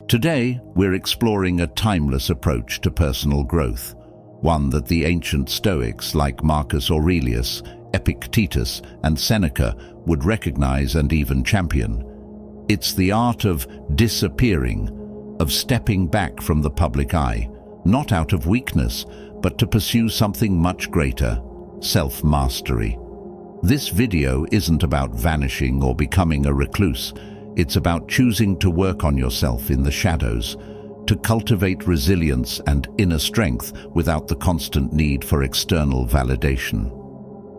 Today, we're exploring a timeless approach to personal growth, one that the ancient Stoics like Marcus Aurelius, Epictetus, and Seneca would recognize and even champion. It's the art of disappearing, of stepping back from the public eye, not out of weakness, but to pursue something much greater: self-mastery. This video isn't about vanishing or becoming a recluse. It's about choosing to work on yourself in the shadows, to cultivate resilience and inner strength without the constant need for external validation.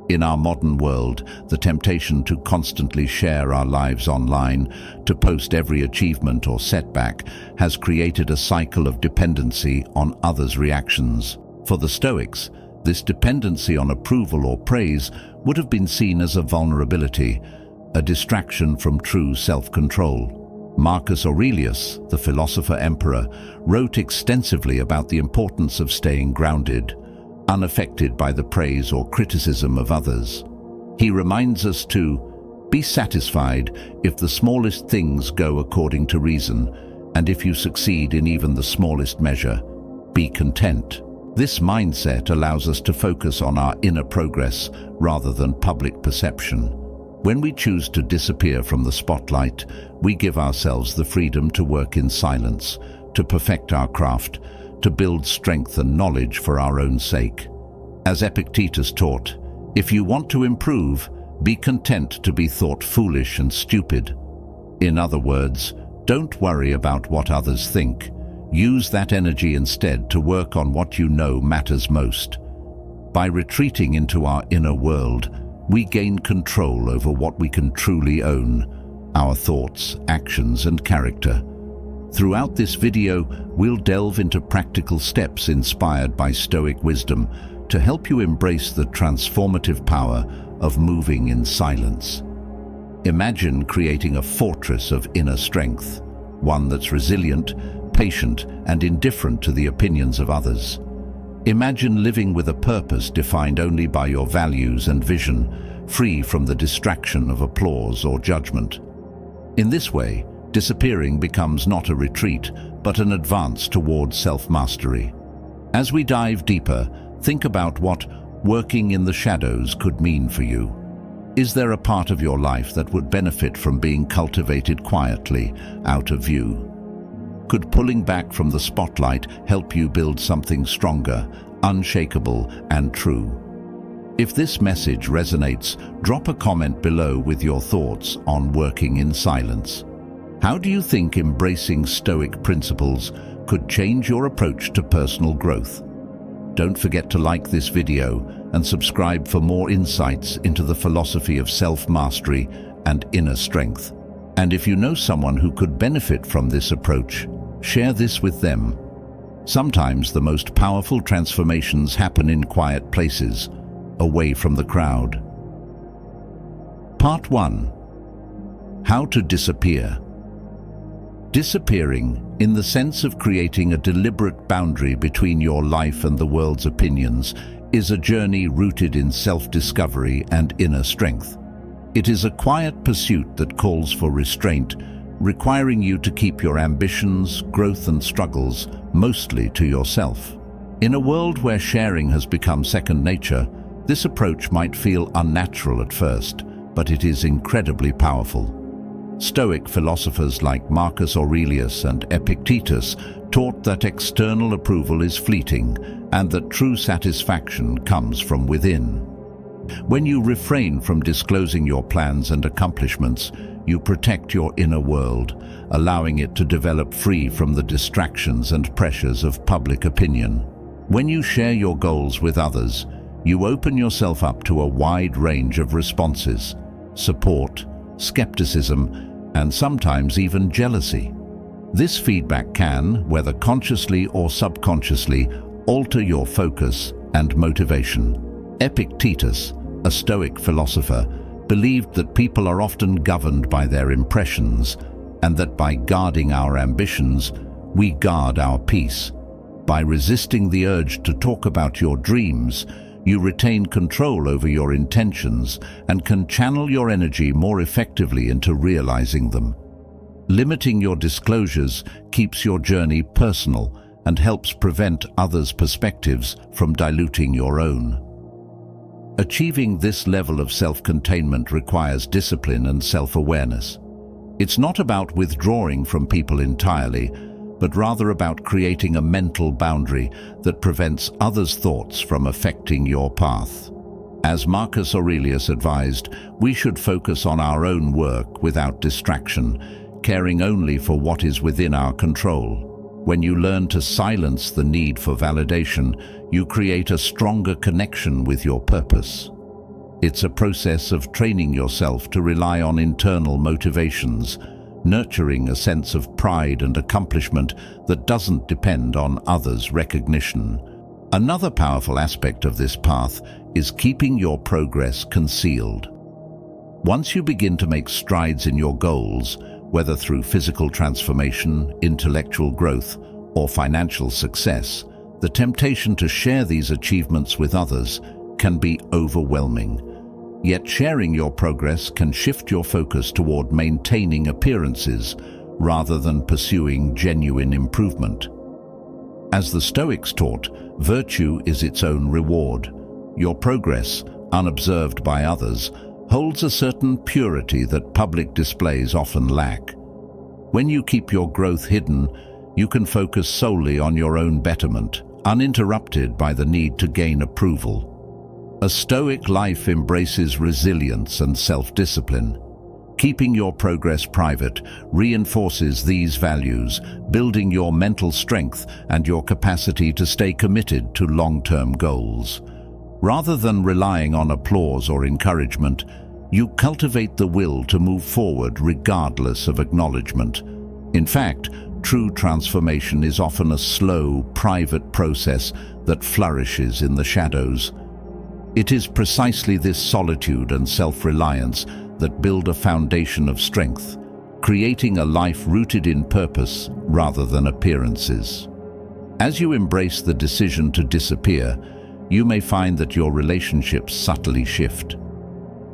In our modern world, the temptation to constantly share our lives online, to post every achievement or setback, has created a cycle of dependency on others' reactions. For the Stoics, this dependency on approval or praise would have been seen as a vulnerability, a distraction from true self-control. Marcus Aurelius, the philosopher-emperor, wrote extensively about the importance of staying grounded, unaffected by the praise or criticism of others. He reminds us to be satisfied if the smallest things go according to reason, and if you succeed in even the smallest measure, be content. This mindset allows us to focus on our inner progress rather than public perception. When we choose to disappear from the spotlight, we give ourselves the freedom to work in silence, to perfect our craft, to build strength and knowledge for our own sake. As Epictetus taught, if you want to improve, be content to be thought foolish and stupid. In other words, don't worry about what others think. Use that energy instead to work on what you know matters most. By retreating into our inner world, we gain control over what we can truly own: our thoughts, actions, and character. Throughout this video, we'll delve into practical steps inspired by Stoic wisdom to help you embrace the transformative power of moving in silence. Imagine creating a fortress of inner strength, one that's resilient, patient, and indifferent to the opinions of others. Imagine living with a purpose defined only by your values and vision, free from the distraction of applause or judgment. In this way, disappearing becomes not a retreat, but an advance towards self-mastery. As we dive deeper, think about what working in the shadows could mean for you. Is there a part of your life that would benefit from being cultivated quietly, out of view? Could pulling back from the spotlight help you build something stronger, unshakable, and true? If this message resonates, drop a comment below with your thoughts on working in silence. How do you think embracing Stoic principles could change your approach to personal growth? Don't forget to like this video and subscribe for more insights into the philosophy of self-mastery and inner strength. And if you know someone who could benefit from this approach, share this with them. Sometimes the most powerful transformations happen in quiet places, away from the crowd. Part 1. How to disappear. Disappearing, in the sense of creating a deliberate boundary between your life and the world's opinions, is a journey rooted in self-discovery and inner strength. It is a quiet pursuit that calls for restraint, requiring you to keep your ambitions, growth, and struggles mostly to yourself. In a world where sharing has become second nature, this approach might feel unnatural at first, but it is incredibly powerful. Stoic philosophers like Marcus Aurelius and Epictetus taught that external approval is fleeting and that true satisfaction comes from within. When you refrain from disclosing your plans and accomplishments, you protect your inner world, allowing it to develop free from the distractions and pressures of public opinion. When you share your goals with others, you open yourself up to a wide range of responses: support, skepticism, and sometimes even jealousy. This feedback can, whether consciously or subconsciously, alter your focus and motivation. Epictetus, a Stoic philosopher, believed that people are often governed by their impressions, and that by guarding our ambitions, we guard our peace. By resisting the urge to talk about your dreams, you retain control over your intentions and can channel your energy more effectively into realizing them. Limiting your disclosures keeps your journey personal and helps prevent others' perspectives from diluting your own. Achieving this level of self-containment requires discipline and self-awareness. It's not about withdrawing from people entirely, but rather about creating a mental boundary that prevents others' thoughts from affecting your path. As Marcus Aurelius advised, we should focus on our own work without distraction, caring only for what is within our control. When you learn to silence the need for validation, you create a stronger connection with your purpose. It's a process of training yourself to rely on internal motivations, nurturing a sense of pride and accomplishment that doesn't depend on others' recognition. Another powerful aspect of this path is keeping your progress concealed. Once you begin to make strides in your goals, whether through physical transformation, intellectual growth, or financial success, the temptation to share these achievements with others can be overwhelming. Yet sharing your progress can shift your focus toward maintaining appearances rather than pursuing genuine improvement. As the Stoics taught, virtue is its own reward. Your progress, unobserved by others, holds a certain purity that public displays often lack. When you keep your growth hidden, you can focus solely on your own betterment, uninterrupted by the need to gain approval. A Stoic life embraces resilience and self-discipline. Keeping your progress private reinforces these values, building your mental strength and your capacity to stay committed to long-term goals. Rather than relying on applause or encouragement, you cultivate the will to move forward regardless of acknowledgement. In fact, true transformation is often a slow, private process that flourishes in the shadows. It is precisely this solitude and self-reliance that build a foundation of strength, creating a life rooted in purpose rather than appearances. As you embrace the decision to disappear, you may find that your relationships subtly shift.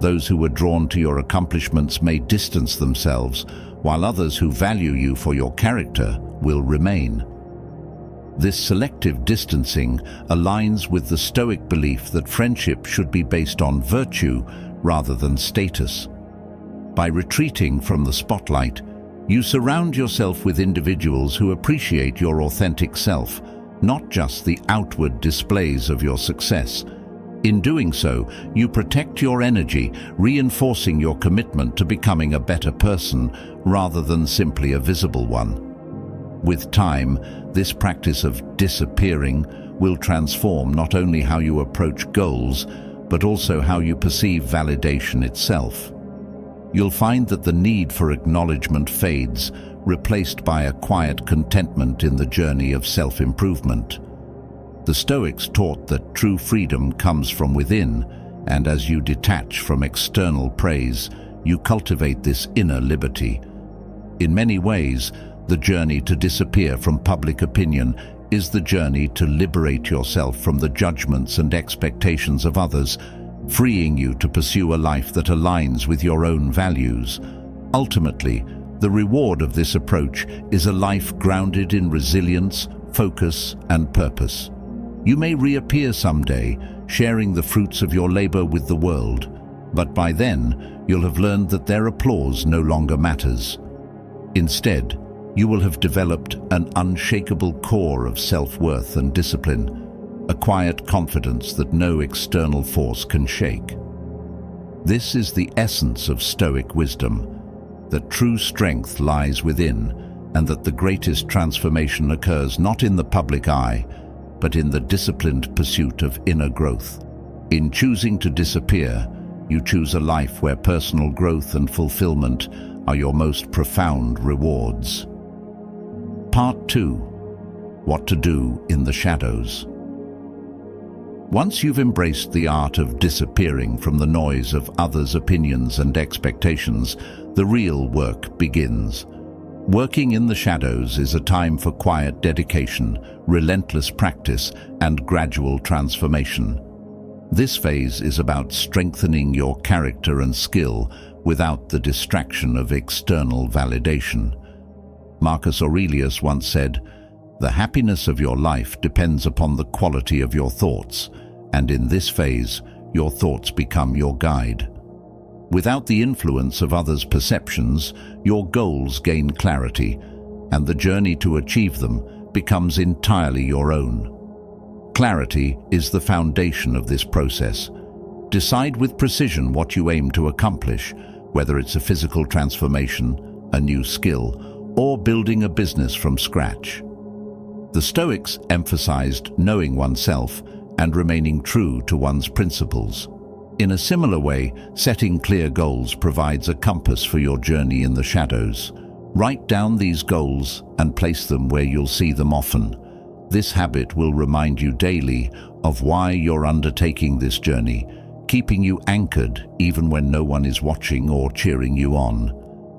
Those who were drawn to your accomplishments may distance themselves, while others who value you for your character will remain. This selective distancing aligns with the Stoic belief that friendship should be based on virtue rather than status. By retreating from the spotlight, you surround yourself with individuals who appreciate your authentic self, not just the outward displays of your success. In doing so, you protect your energy, reinforcing your commitment to becoming a better person rather than simply a visible one. With time, this practice of disappearing will transform not only how you approach goals, but also how you perceive validation itself. You'll find that the need for acknowledgement fades, replaced by a quiet contentment in the journey of self-improvement. The Stoics taught that true freedom comes from within, and as you detach from external praise, you cultivate this inner liberty. In many ways, the journey to disappear from public opinion is the journey to liberate yourself from the judgments and expectations of others, freeing you to pursue a life that aligns with your own values. Ultimately, the reward of this approach is a life grounded in resilience, focus, and purpose. You may reappear someday, sharing the fruits of your labor with the world, but by then, you'll have learned that their applause no longer matters. Instead, you will have developed an unshakable core of self-worth and discipline, a quiet confidence that no external force can shake. This is the essence of Stoic wisdom, that true strength lies within, and that the greatest transformation occurs not in the public eye, but in the disciplined pursuit of inner growth. In choosing to disappear, you choose a life where personal growth and fulfillment are your most profound rewards. Part 2. What to do in the shadows. Once you've embraced the art of disappearing from the noise of others' opinions and expectations, the real work begins. Working in the shadows is a time for quiet dedication, relentless practice, and gradual transformation. This phase is about strengthening your character and skill without the distraction of external validation. Marcus Aurelius once said, "The happiness of your life depends upon the quality of your thoughts, and in this phase, your thoughts become your guide." Without the influence of others' perceptions, your goals gain clarity, and the journey to achieve them becomes entirely your own. Clarity is the foundation of this process. Decide with precision what you aim to accomplish, whether it's a physical transformation, a new skill, or building a business from scratch. The Stoics emphasized knowing oneself and remaining true to one's principles. In a similar way, setting clear goals provides a compass for your journey in the shadows. Write down these goals and place them where you'll see them often. This habit will remind you daily of why you're undertaking this journey, keeping you anchored even when no one is watching or cheering you on.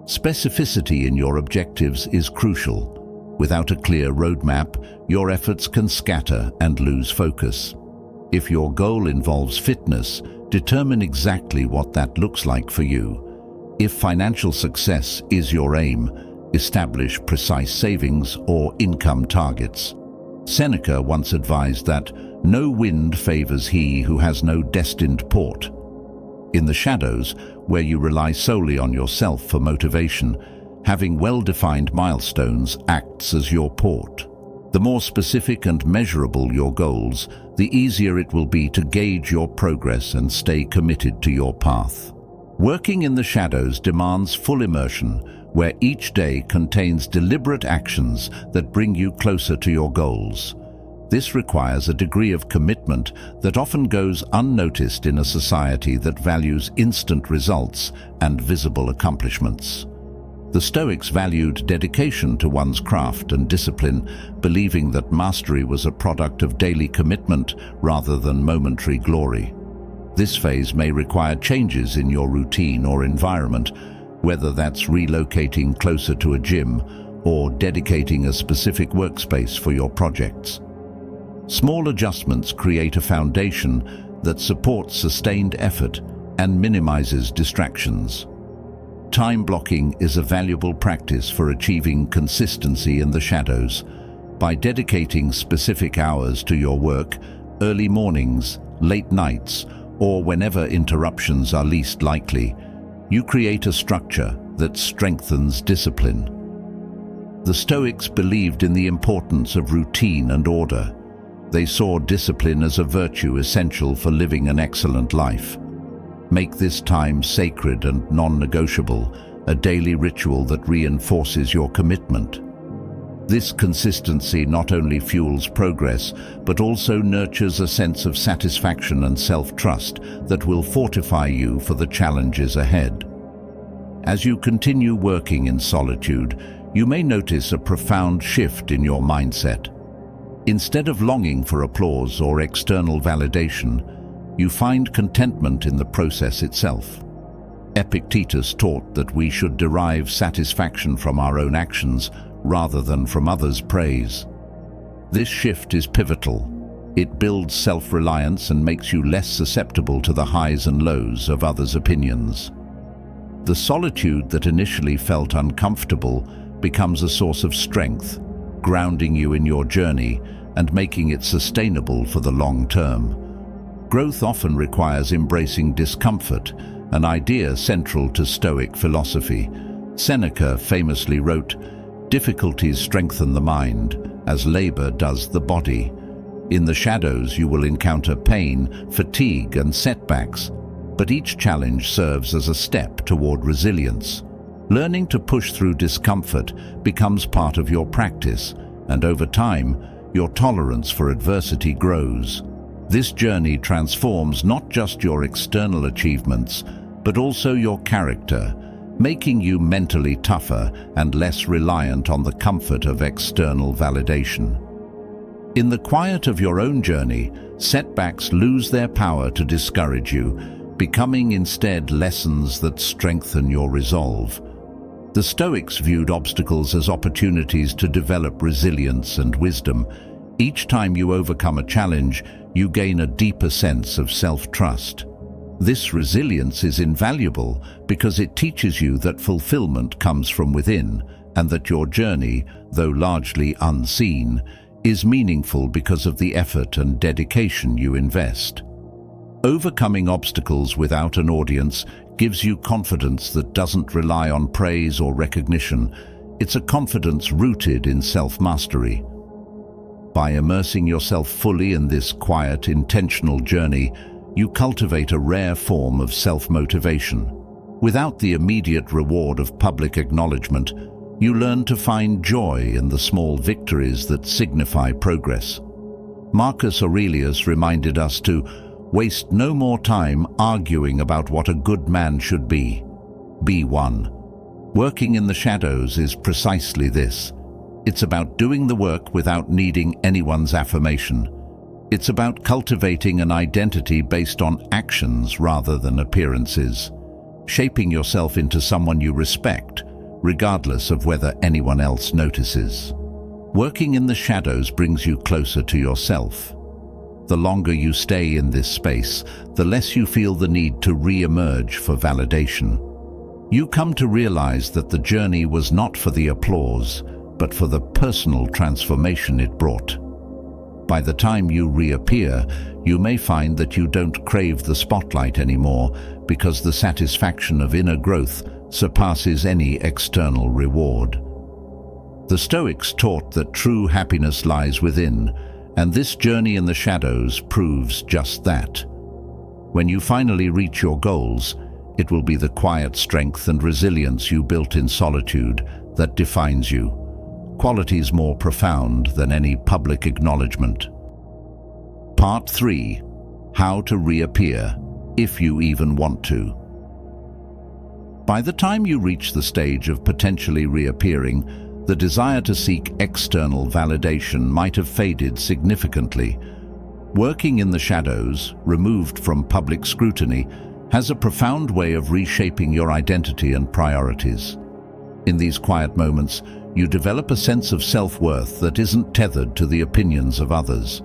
Specificity in your objectives is crucial. Without a clear roadmap, your efforts can scatter and lose focus. If your goal involves fitness, determine exactly what that looks like for you. If financial success is your aim, establish precise savings or income targets. Seneca once advised that no wind favors he who has no destined port. In the shadows, where you rely solely on yourself for motivation, having well-defined milestones acts as your port. The more specific and measurable your goals, the easier it will be to gauge your progress and stay committed to your path. Working in the shadows demands full immersion, where each day contains deliberate actions that bring you closer to your goals. This requires a degree of commitment that often goes unnoticed in a society that values instant results and visible accomplishments. The Stoics valued dedication to one's craft and discipline, believing that mastery was a product of daily commitment rather than momentary glory. This phase may require changes in your routine or environment, whether that's relocating closer to a gym or dedicating a specific workspace for your projects. Small adjustments create a foundation that supports sustained effort and minimizes distractions. Time blocking is a valuable practice for achieving consistency in the shadows. By dedicating specific hours to your work, early mornings, late nights, or whenever interruptions are least likely, you create a structure that strengthens discipline. The Stoics believed in the importance of routine and order. They saw discipline as a virtue essential for living an excellent life. Make this time sacred and non-negotiable, a daily ritual that reinforces your commitment. This consistency not only fuels progress, but also nurtures a sense of satisfaction and self-trust that will fortify you for the challenges ahead. As you continue working in solitude, you may notice a profound shift in your mindset. Instead of longing for applause or external validation, you find contentment in the process itself. Epictetus taught that we should derive satisfaction from our own actions rather than from others' praise. This shift is pivotal. It builds self-reliance and makes you less susceptible to the highs and lows of others' opinions. The solitude that initially felt uncomfortable becomes a source of strength, grounding you in your journey and making it sustainable for the long term. Growth often requires embracing discomfort, an idea central to Stoic philosophy. Seneca famously wrote, "Difficulties strengthen the mind, as labor does the body." In the shadows you will encounter pain, fatigue, and setbacks, but each challenge serves as a step toward resilience. Learning to push through discomfort becomes part of your practice, and over time, your tolerance for adversity grows. This journey transforms not just your external achievements, but also your character, making you mentally tougher and less reliant on the comfort of external validation. In the quiet of your own journey, setbacks lose their power to discourage you, becoming instead lessons that strengthen your resolve. The Stoics viewed obstacles as opportunities to develop resilience and wisdom. Each time you overcome a challenge, you gain a deeper sense of self-trust. This resilience is invaluable because it teaches you that fulfillment comes from within and that your journey, though largely unseen, is meaningful because of the effort and dedication you invest. Overcoming obstacles without an audience gives you confidence that doesn't rely on praise or recognition. It's a confidence rooted in self-mastery. By immersing yourself fully in this quiet, intentional journey, you cultivate a rare form of self-motivation. Without the immediate reward of public acknowledgement, you learn to find joy in the small victories that signify progress. Marcus Aurelius reminded us to waste no more time arguing about what a good man should be. Be one. Working in the shadows is precisely this. It's about doing the work without needing anyone's affirmation. It's about cultivating an identity based on actions rather than appearances, shaping yourself into someone you respect, regardless of whether anyone else notices. Working in the shadows brings you closer to yourself. The longer you stay in this space, the less you feel the need to re-emerge for validation. You come to realize that the journey was not for the applause, but for the personal transformation it brought. By the time you reappear, you may find that you don't crave the spotlight anymore because the satisfaction of inner growth surpasses any external reward. The Stoics taught that true happiness lies within, and this journey in the shadows proves just that. When you finally reach your goals, it will be the quiet strength and resilience you built in solitude that defines you, qualities more profound than any public acknowledgement. Part 3. How to reappear, if you even want to. By the time you reach the stage of potentially reappearing, the desire to seek external validation might have faded significantly. Working in the shadows, removed from public scrutiny, has a profound way of reshaping your identity and priorities. In these quiet moments, you develop a sense of self-worth that isn't tethered to the opinions of others.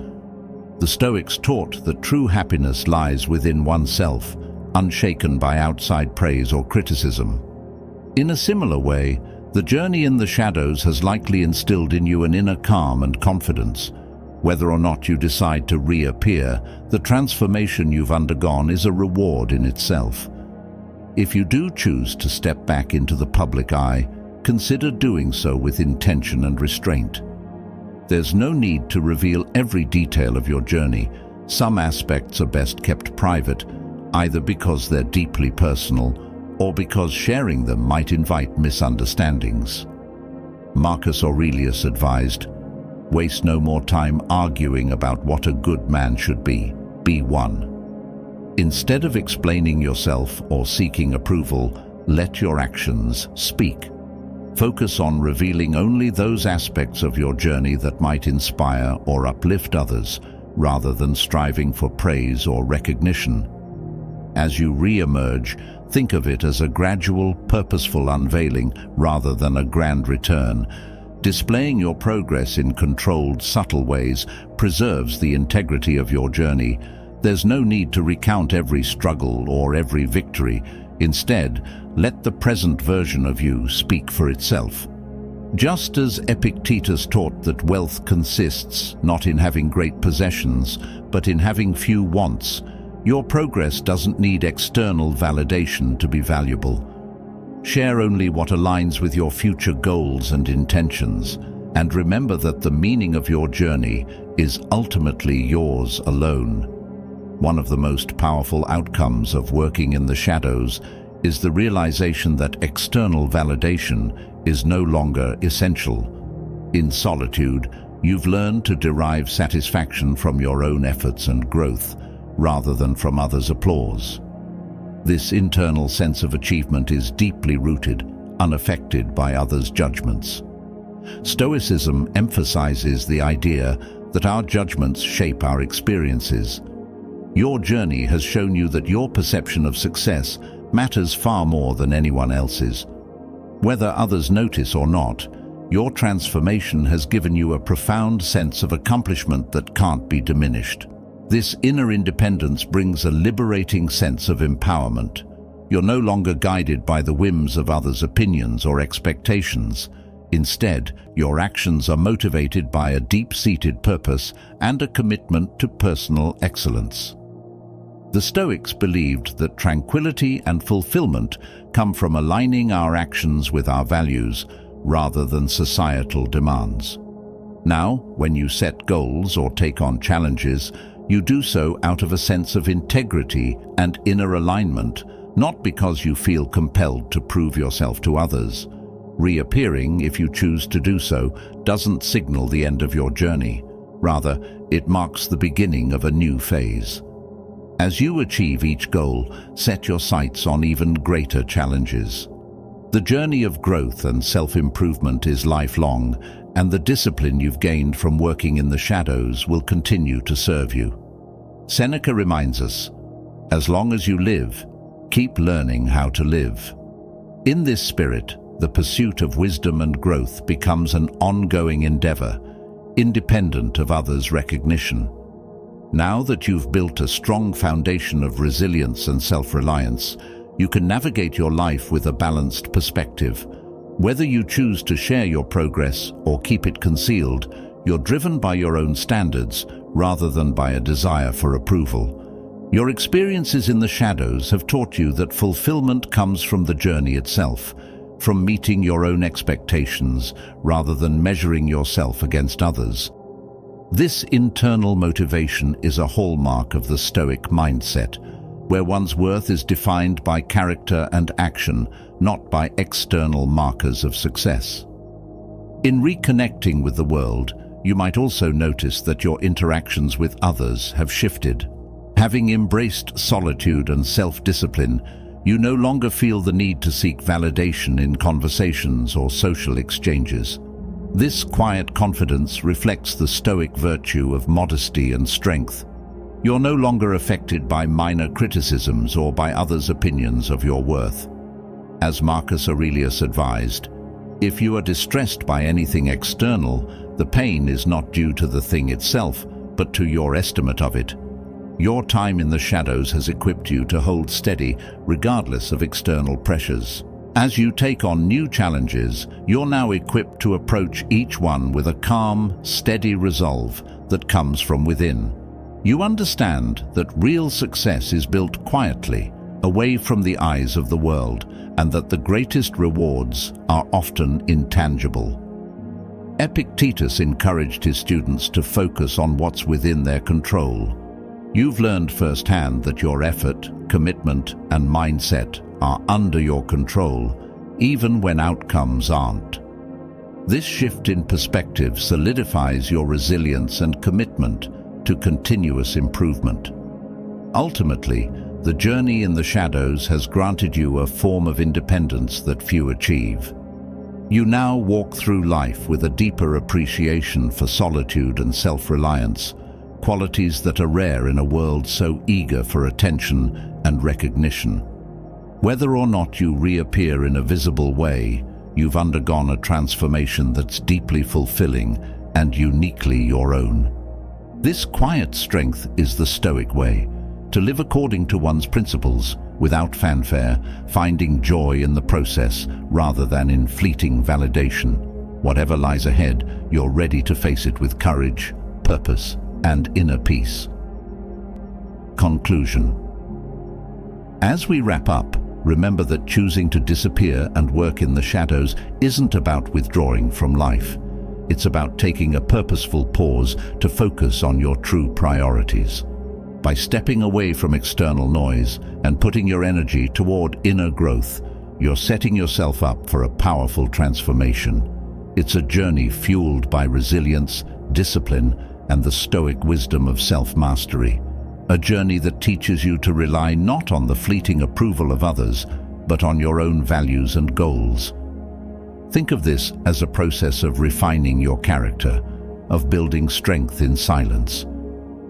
The Stoics taught that true happiness lies within oneself, unshaken by outside praise or criticism. In a similar way, the journey in the shadows has likely instilled in you an inner calm and confidence. Whether or not you decide to reappear, the transformation you've undergone is a reward in itself. If you do choose to step back into the public eye, consider doing so with intention and restraint. There's no need to reveal every detail of your journey. Some aspects are best kept private, either because they're deeply personal or because sharing them might invite misunderstandings. Marcus Aurelius advised, waste no more time arguing about what a good man should be. Be one. Instead of explaining yourself or seeking approval, let your actions speak. Focus on revealing only those aspects of your journey that might inspire or uplift others, rather than striving for praise or recognition. As you re-emerge, think of it as a gradual, purposeful unveiling rather than a grand return. Displaying your progress in controlled, subtle ways preserves the integrity of your journey. There's no need to recount every struggle or every victory. Instead, let the present version of you speak for itself. Just as Epictetus taught that wealth consists not in having great possessions, but in having few wants, your progress doesn't need external validation to be valuable. Share only what aligns with your future goals and intentions, and remember that the meaning of your journey is ultimately yours alone. One of the most powerful outcomes of working in the shadows is the realization that external validation is no longer essential. In solitude, you've learned to derive satisfaction from your own efforts and growth, rather than from others' applause. This internal sense of achievement is deeply rooted, unaffected by others' judgments. Stoicism emphasizes the idea that our judgments shape our experiences. Your journey has shown you that your perception of success matters far more than anyone else's. Whether others notice or not, your transformation has given you a profound sense of accomplishment that can't be diminished. This inner independence brings a liberating sense of empowerment. You're no longer guided by the whims of others' opinions or expectations. Instead, your actions are motivated by a deep-seated purpose and a commitment to personal excellence. The Stoics believed that tranquility and fulfillment come from aligning our actions with our values rather than societal demands. Now, when you set goals or take on challenges, you do so out of a sense of integrity and inner alignment, not because you feel compelled to prove yourself to others. Reappearing, if you choose to do so, doesn't signal the end of your journey. Rather, it marks the beginning of a new phase. As you achieve each goal, set your sights on even greater challenges. The journey of growth and self-improvement is lifelong, and the discipline you've gained from working in the shadows will continue to serve you. Seneca reminds us, as long as you live, keep learning how to live. In this spirit, the pursuit of wisdom and growth becomes an ongoing endeavor, independent of others' recognition. Now that you've built a strong foundation of resilience and self-reliance, you can navigate your life with a balanced perspective. Whether you choose to share your progress or keep it concealed, you're driven by your own standards rather than by a desire for approval. Your experiences in the shadows have taught you that fulfillment comes from the journey itself, from meeting your own expectations rather than measuring yourself against others. This internal motivation is a hallmark of the Stoic mindset, where one's worth is defined by character and action, not by external markers of success. In reconnecting with the world, you might also notice that your interactions with others have shifted. Having embraced solitude and self-discipline, you no longer feel the need to seek validation in conversations or social exchanges. This quiet confidence reflects the Stoic virtue of modesty and strength. You're no longer affected by minor criticisms or by others' opinions of your worth. As Marcus Aurelius advised, if you are distressed by anything external, the pain is not due to the thing itself, but to your estimate of it. Your time in the shadows has equipped you to hold steady regardless of external pressures. As you take on new challenges, you're now equipped to approach each one with a calm, steady resolve that comes from within. You understand that real success is built quietly, away from the eyes of the world, and that the greatest rewards are often intangible. Epictetus encouraged his students to focus on what's within their control. You've learned firsthand that your effort, commitment, and mindset are under your control, even when outcomes aren't. This shift in perspective solidifies your resilience and commitment to continuous improvement. Ultimately, the journey in the shadows has granted you a form of independence that few achieve. You now walk through life with a deeper appreciation for solitude and self-reliance, qualities that are rare in a world so eager for attention and recognition. Whether or not you reappear in a visible way, you've undergone a transformation that's deeply fulfilling and uniquely your own. This quiet strength is the Stoic way, to live according to one's principles, without fanfare, finding joy in the process rather than in fleeting validation. Whatever lies ahead, you're ready to face it with courage, purpose, and inner peace. Conclusion. As we wrap up, remember that choosing to disappear and work in the shadows isn't about withdrawing from life. It's about taking a purposeful pause to focus on your true priorities. By stepping away from external noise and putting your energy toward inner growth, you're setting yourself up for a powerful transformation. It's a journey fueled by resilience, discipline, and the Stoic wisdom of self-mastery. A journey that teaches you to rely not on the fleeting approval of others, but on your own values and goals. Think of this as a process of refining your character, of building strength in silence.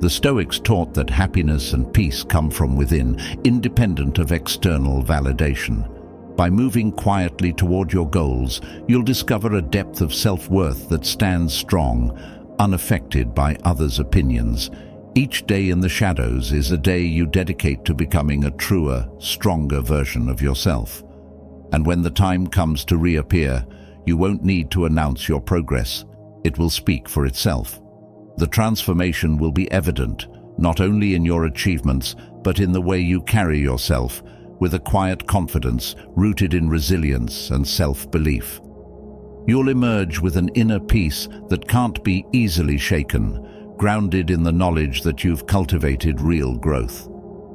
The Stoics taught that happiness and peace come from within, independent of external validation. By moving quietly toward your goals, you'll discover a depth of self-worth that stands strong, unaffected by others' opinions. Each day in the shadows is a day you dedicate to becoming a truer, stronger version of yourself. And when the time comes to reappear, you won't need to announce your progress. It will speak for itself. The transformation will be evident, not only in your achievements, but in the way you carry yourself, with a quiet confidence rooted in resilience and self-belief. You'll emerge with an inner peace that can't be easily shaken, grounded in the knowledge that you've cultivated real growth.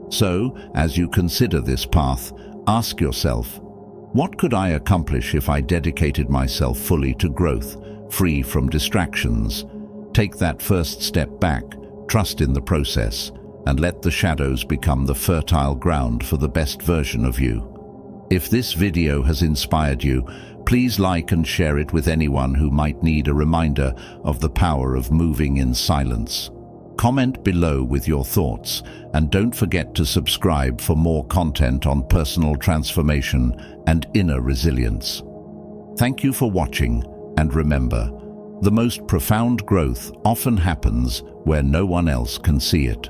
So, as you consider this path, ask yourself, what could I accomplish if I dedicated myself fully to growth, free from distractions? Take that first step back, trust in the process, and let the shadows become the fertile ground for the best version of you. If this video has inspired you, please like and share it with anyone who might need a reminder of the power of moving in silence. Comment below with your thoughts, and don't forget to subscribe for more content on personal transformation and inner resilience. Thank you for watching, and remember, the most profound growth often happens where no one else can see it.